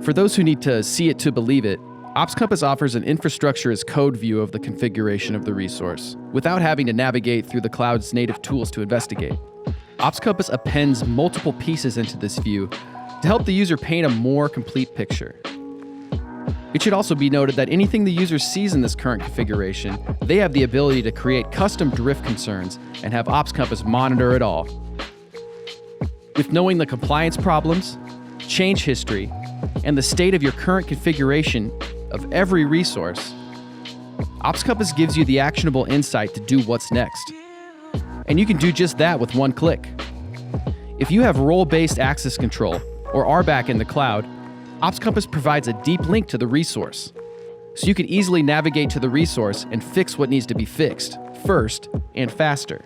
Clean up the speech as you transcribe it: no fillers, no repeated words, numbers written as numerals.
For those who need to see it to believe it, OpsCompass offers an infrastructure as code view of the configuration of the resource, without having to navigate through the cloud's native tools to investigate. OpsCompass appends multiple pieces into this view to help the user paint a more complete picture. It should also be noted that anything the user sees in this current configuration, they have the ability to create custom drift concerns and have OpsCompass monitor it all. With knowing the compliance problems, change history, and the state of your current configuration of every resource, OpsCompass gives you the actionable insight to do what's next. And you can do just that with one click. If you have role-based access control or RBAC in the cloud, OpsCompass provides a deep link to the resource, so you can easily navigate to the resource and fix what needs to be fixed, first and faster.